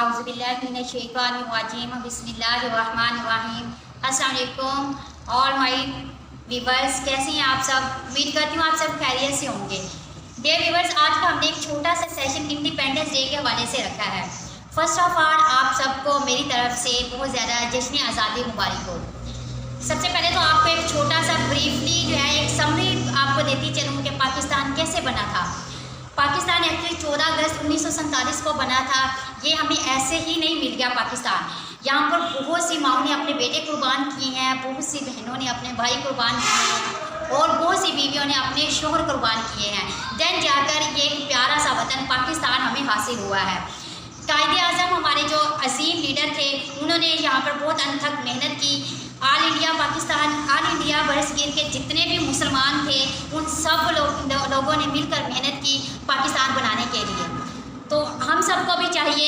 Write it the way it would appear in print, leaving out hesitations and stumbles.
आउज़ुबिल्लाहिमिनश्शैतानिर्रजीम बिस्मिल्लाहिर्रहमानिर्रहीम। अस्सलाम वालेकुम ऑल माय व्यूवर्स, कैसे हैं आप सब। उम्मीद करती हूँ आप सब खैरियत से होंगे। डियर व्यूवर्स, आज का हमने एक छोटा सा सेशन इंडिपेंडेंस डे के हवाले से रखा है। फर्स्ट ऑफ ऑल आप सबको मेरी तरफ से बहुत ज़्यादा जश्न आज़ादी मुबारक हो। सबसे पहले तो आपको एक छोटा सा ब्रीफली जो है एक समरी आपको देती चलूँ कि पाकिस्तान कैसे बना था। पाकिस्तान एक्चुअली 14 अगस्त 1947 को बना था। ये हमें ऐसे ही नहीं मिल गया पाकिस्तान। यहाँ पर बहुत सी माओं ने अपने बेटे कुर्बान किए हैं, बहुत सी बहनों ने अपने भाई कुर्बान किए हैं और बहुत सी बीवियों ने अपने शोहर कुर्बान किए हैं। देन जाकर ये एक प्यारा सा वतन पाकिस्तान हमें हासिल हुआ है। कायदे आज़म हमारे जो अजीम लीडर थे, उन्होंने यहाँ पर बहुत अनथक मेहनत की। All India Pakistan, all India बरसगीर के जितने भी मुसलमान थे उन सब लोगों ने मिलकर मेहनत की पाकिस्तान बनाने के लिए। तो हम सबको भी चाहिए